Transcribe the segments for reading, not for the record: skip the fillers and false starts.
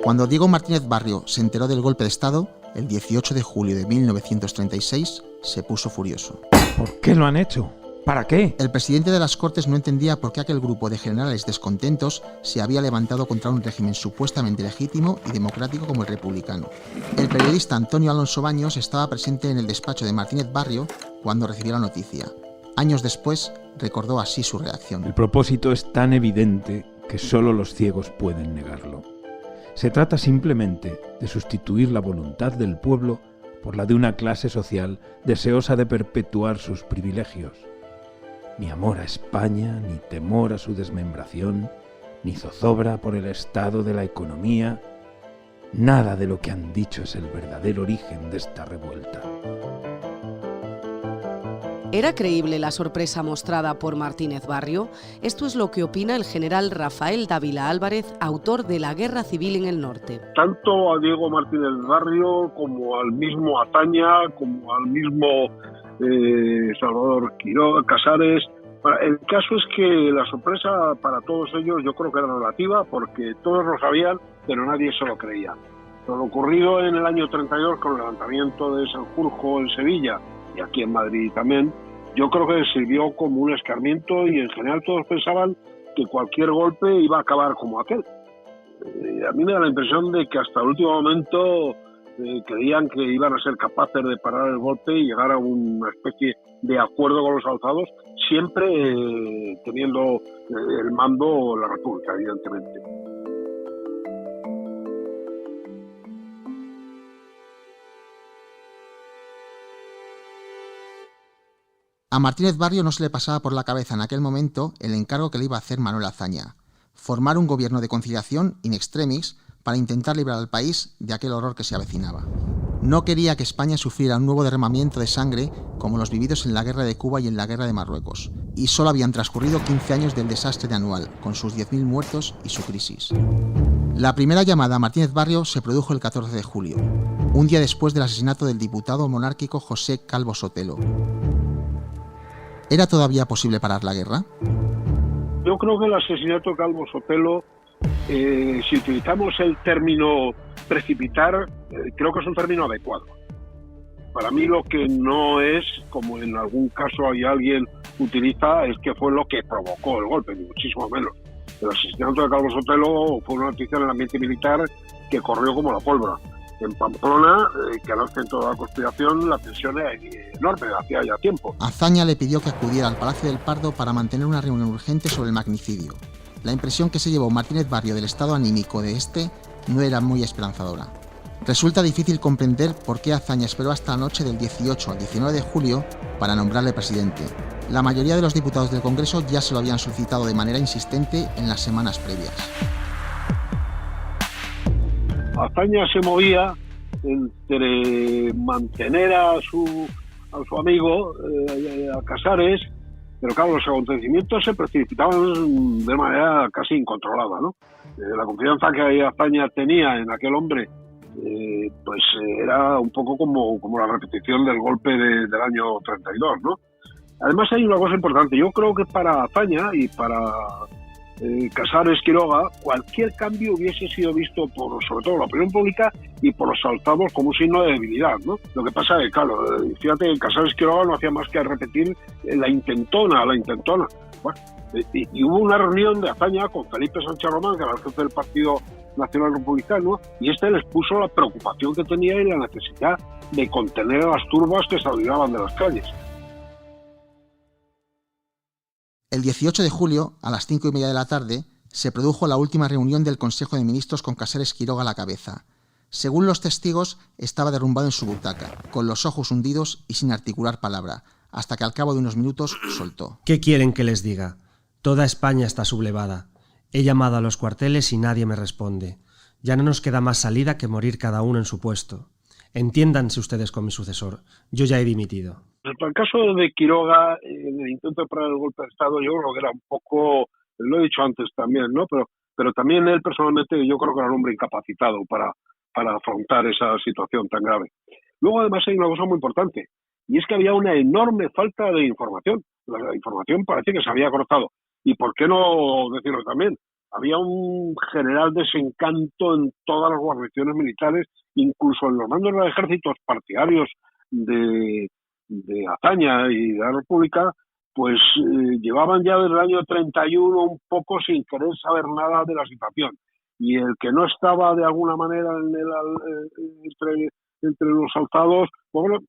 Cuando Diego Martínez Barrio se enteró del golpe de Estado, el 18 de julio de 1936, se puso furioso. ¿Por qué lo han hecho? ¿Para qué? El presidente de las Cortes no entendía por qué aquel grupo de generales descontentos se había levantado contra un régimen supuestamente legítimo y democrático como el republicano. El periodista Antonio Alonso Baños estaba presente en el despacho de Martínez Barrio cuando recibió la noticia. Años después, recordó así su reacción. El propósito es tan evidente que solo los ciegos pueden negarlo. Se trata simplemente de sustituir la voluntad del pueblo por la de una clase social deseosa de perpetuar sus privilegios. Ni amor a España, ni temor a su desmembración, ni zozobra por el estado de la economía. Nada de lo que han dicho es el verdadero origen de esta revuelta. ¿Era creíble la sorpresa mostrada por Martínez Barrio? Esto es lo que opina el general Rafael Dávila Álvarez, autor de La Guerra Civil en el Norte. Tanto a Diego Martínez Barrio como al mismo Azaña, como al mismo Salvador Quiroga, Casares. El caso es que la sorpresa para todos ellos yo creo que era relativa porque todos lo sabían, pero nadie se lo creía. Lo ocurrido en el año 32 con el levantamiento de Sanjurjo en Sevilla y aquí en Madrid también, yo creo que sirvió como un escarmiento y en general todos pensaban que cualquier golpe iba a acabar como aquel. A mí me da la impresión de que hasta el último momento creían que iban a ser capaces de parar el golpe y llegar a una especie de acuerdo con los alzados, siempre teniendo el mando la República, evidentemente. A Martínez Barrio no se le pasaba por la cabeza en aquel momento el encargo que le iba a hacer Manuel Azaña: formar un gobierno de conciliación in extremis para intentar librar al país de aquel horror que se avecinaba. No quería que España sufriera un nuevo derramamiento de sangre como los vividos en la guerra de Cuba y en la guerra de Marruecos. Y solo habían transcurrido 15 años del desastre de Anual, con sus 10.000 muertos y su crisis. La primera llamada a Martínez Barrio se produjo el 14 de julio, un día después del asesinato del diputado monárquico José Calvo Sotelo. ¿Era todavía posible parar la guerra? Yo creo que el asesinato de Calvo Sotelo, si utilizamos el término precipitar, creo que es un término adecuado. Para mí lo que no es, como en algún caso hay alguien utiliza, es que fue lo que provocó el golpe, ni muchísimo menos. El asesinato de Calvo Sotelo fue una noticia en el ambiente militar que corrió como la pólvora. En Pamplona, que al centro de la conspiración, la tensión era enorme, hacía ya tiempo. Azaña le pidió que acudiera al Palacio del Pardo para mantener una reunión urgente sobre el magnicidio. La impresión que se llevó Martínez Barrio del estado anímico de este no era muy esperanzadora. Resulta difícil comprender por qué Azaña esperó hasta la noche del 18 al 19 de julio para nombrarle presidente. La mayoría de los diputados del Congreso ya se lo habían solicitado de manera insistente en las semanas previas. Azaña se movía entre mantener a su amigo, a Casares, pero claro, los acontecimientos se precipitaban de manera casi incontrolada, ¿no? La confianza que Azaña tenía en aquel hombre, pues era un poco como la repetición del golpe del año 32, ¿no? Además hay una cosa importante, yo creo que para Azaña y para Casares Quiroga, cualquier cambio hubiese sido visto por, sobre todo, la opinión pública y por los alzados como un signo de debilidad, ¿no? Lo que pasa es que, claro, fíjate que Casares Quiroga no hacía más que repetir la intentona. Bueno, y hubo una reunión de Azaña con Felipe Sánchez Román, que era el jefe del Partido Nacional Republicano, y este les puso la preocupación que tenía y la necesidad de contener a las turbas que se abrieran de las calles. El 18 de julio, a las 5:30 de la tarde, se produjo la última reunión del Consejo de Ministros con Casares Quiroga a la cabeza. Según los testigos, estaba derrumbado en su butaca, con los ojos hundidos y sin articular palabra, hasta que al cabo de unos minutos soltó. ¿Qué quieren que les diga? Toda España está sublevada. He llamado a los cuarteles y nadie me responde. Ya no nos queda más salida que morir cada uno en su puesto. Entiéndanse ustedes con mi sucesor. Yo ya he dimitido. Respecto al caso de Quiroga, en el intento de parar el golpe de Estado, yo creo que era un poco, lo he dicho antes también, ¿no? Pero también él personalmente yo creo que era un hombre incapacitado para afrontar esa situación tan grave. Luego además hay una cosa muy importante, y es que había una enorme falta de información. La información parece que se había cortado. ¿Y por qué no decirlo también? había un general desencanto en todas las guarniciones militares, incluso en los mandos de los ejércitos partidarios de Azaña y de la República, pues llevaban ya desde el año 31 un poco sin querer saber nada de la situación. Y el que no estaba de alguna manera entre los alzados, bueno,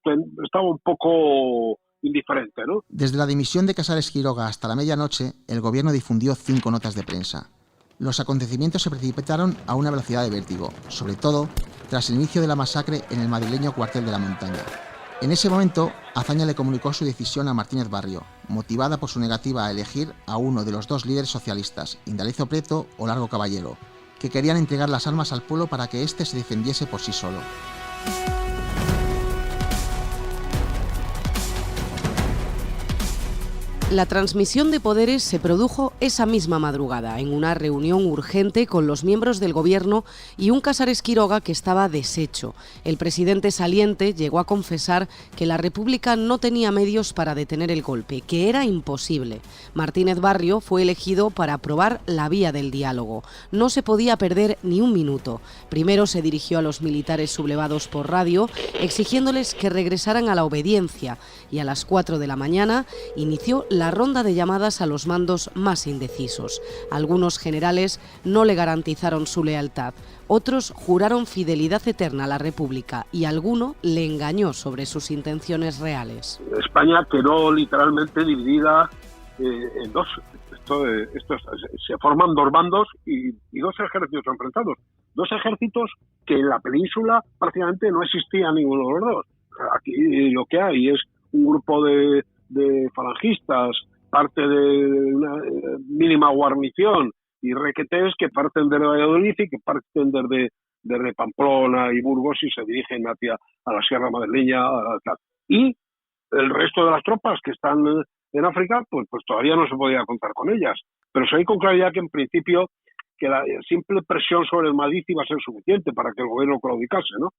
estaba un poco indiferente, ¿no? Desde la dimisión de Casares Quiroga hasta la medianoche, el gobierno difundió 5 notas de prensa. Los acontecimientos se precipitaron a una velocidad de vértigo, sobre todo tras el inicio de la masacre en el madrileño Cuartel de la Montaña. En ese momento, Azaña le comunicó su decisión a Martínez Barrio, motivada por su negativa a elegir a uno de los 2 líderes socialistas, Indalecio Prieto o Largo Caballero, que querían entregar las armas al pueblo para que éste se defendiese por sí solo. La transmisión de poderes se produjo esa misma madrugada, en una reunión urgente con los miembros del gobierno y un Casares Quiroga que estaba deshecho. El presidente saliente llegó a confesar que la República no tenía medios para detener el golpe, que era imposible. Martínez Barrio fue elegido para probar la vía del diálogo. No se podía perder ni un minuto. Primero se dirigió a los militares sublevados por radio, exigiéndoles que regresaran a la obediencia, y a las 4 de la mañana inició la ronda de llamadas a los mandos más indecisos. Algunos generales no le garantizaron su lealtad, otros juraron fidelidad eterna a la República y alguno le engañó sobre sus intenciones reales. España quedó literalmente dividida en dos. Se forman 2 bandos y 2 ejércitos enfrentados. 2 ejércitos que en la península prácticamente no existía ninguno de los 2. Aquí lo que hay es un grupo de falangistas, parte de una mínima guarnición y requetés que parten de Valladolid y que parten desde Pamplona y Burgos y se dirigen hacia a la Sierra Madrileña. Y el resto de las tropas que están en África, pues todavía no se podía contar con ellas. Pero se ve con claridad que en principio que la simple presión sobre el Madrid iba a ser suficiente para que el gobierno claudicase, ¿no?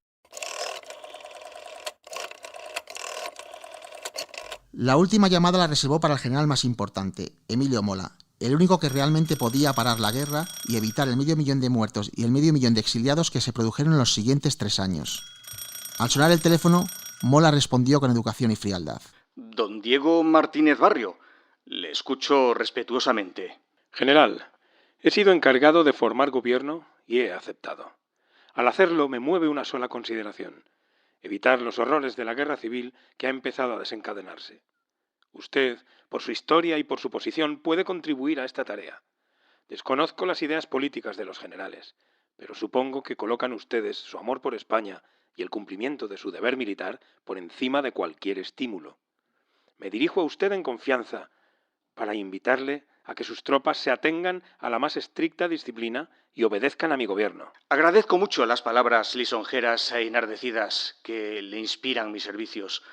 La última llamada la reservó para el general más importante, Emilio Mola, el único que realmente podía parar la guerra y evitar el 500.000 de muertos y el 500.000 de exiliados que se produjeron en los siguientes 3 años. Al sonar el teléfono, Mola respondió con educación y frialdad. Don Diego Martínez Barrio, le escucho respetuosamente. General, he sido encargado de formar gobierno y he aceptado. Al hacerlo me mueve una sola consideración: evitar los horrores de la guerra civil que ha empezado a desencadenarse. Usted, por su historia y por su posición, puede contribuir a esta tarea. Desconozco las ideas políticas de los generales, pero supongo que colocan ustedes su amor por España y el cumplimiento de su deber militar por encima de cualquier estímulo. Me dirijo a usted en confianza para invitarle a que sus tropas se atengan a la más estricta disciplina y obedezcan a mi gobierno. Agradezco mucho las palabras lisonjeras e enardecidas que le inspiran mis servicios.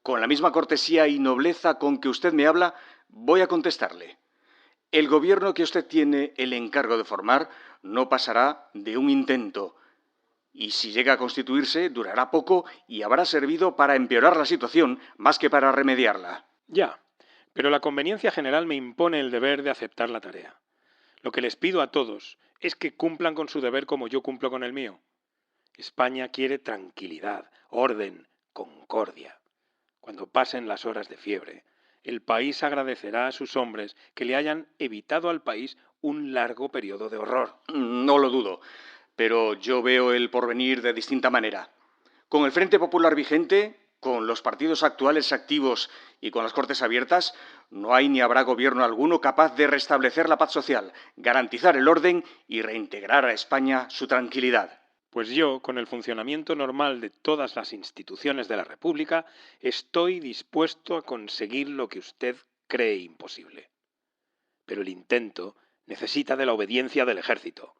Con la misma cortesía y nobleza con que usted me habla, voy a contestarle. El gobierno que usted tiene el encargo de formar no pasará de un intento. Y si llega a constituirse, durará poco y habrá servido para empeorar la situación más que para remediarla. Ya, pero la conveniencia general me impone el deber de aceptar la tarea. Lo que les pido a todos es que cumplan con su deber como yo cumplo con el mío. España quiere tranquilidad, orden, concordia. Cuando pasen las horas de fiebre, el país agradecerá a sus hombres que le hayan evitado al país un largo periodo de horror. No lo dudo, pero yo veo el porvenir de distinta manera. Con el Frente Popular vigente, con los partidos actuales activos y con las Cortes abiertas, no hay ni habrá gobierno alguno capaz de restablecer la paz social, garantizar el orden y reintegrar a España su tranquilidad. Pues yo, con el funcionamiento normal de todas las instituciones de la República, estoy dispuesto a conseguir lo que usted cree imposible. Pero el intento necesita de la obediencia del ejército.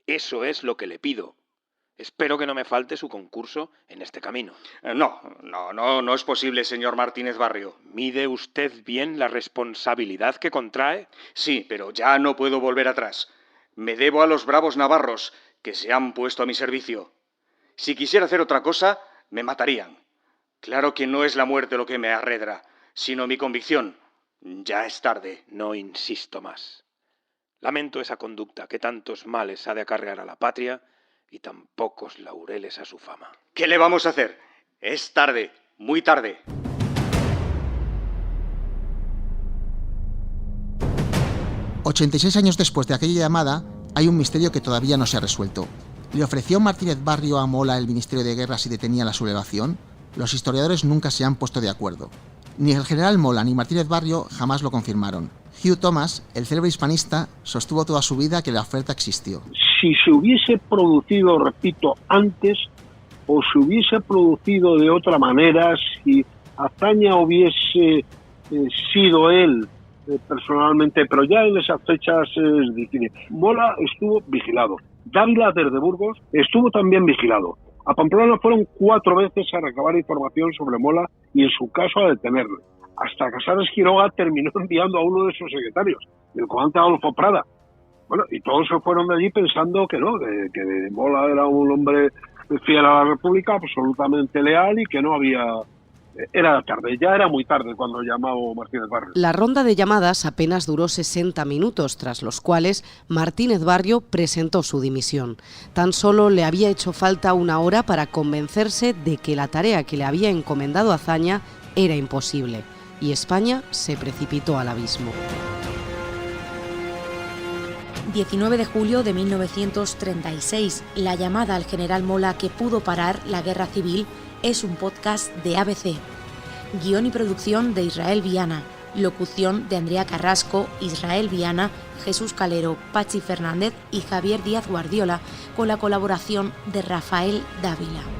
Eso es lo que le pido. Espero que no me falte su concurso en este camino. No es posible, señor Martínez Barrio. ¿Mide usted bien la responsabilidad que contrae? Sí, pero ya no puedo volver atrás. Me debo a los bravos navarros que se han puesto a mi servicio. Si quisiera hacer otra cosa, me matarían. Claro que no es la muerte lo que me arredra, sino mi convicción. Ya es tarde. No insisto más. Lamento esa conducta que tantos males ha de acarrear a la patria y tan pocos laureles a su fama. ¿Qué le vamos a hacer? Es tarde, muy tarde. ...86 años después de aquella llamada, hay un misterio que todavía no se ha resuelto. ¿Le ofreció Martínez Barrio a Mola el Ministerio de Guerra si detenía la sublevación? Los historiadores nunca se han puesto de acuerdo. Ni el general Mola ni Martínez Barrio jamás lo confirmaron. Hugh Thomas, el célebre hispanista, sostuvo toda su vida que la oferta existió. Si se hubiese producido, repito, antes, o se hubiese producido de otra manera, si Azaña hubiese sido él personalmente, pero ya en esas fechas es difícil. Mola estuvo vigilado. Dávila desde Burgos estuvo también vigilado. A Pamplona fueron 4 veces a recabar información sobre Mola y en su caso a detenerle. Hasta Casares Quiroga terminó enviando a uno de sus secretarios, el comandante Adolfo Prada. Bueno, y todos se fueron de allí pensando que no, que Mola era un hombre fiel a la República, absolutamente leal y que no había... Era tarde, ya era muy tarde cuando llamó Martínez Barrio. La ronda de llamadas apenas duró 60 minutos, tras los cuales Martínez Barrio presentó su dimisión. Tan solo le había hecho falta 1 hora para convencerse de que la tarea que le había encomendado Azaña era imposible, y España se precipitó al abismo. 19 de julio de 1936, la llamada al general Mola que pudo parar la guerra civil es un podcast de ABC. Guión y producción de Israel Viana. Locución de Andrea Carrasco, Israel Viana, Jesús Calero, Pachi Fernández y Javier Díaz Guardiola, con la colaboración de Rafael Dávila.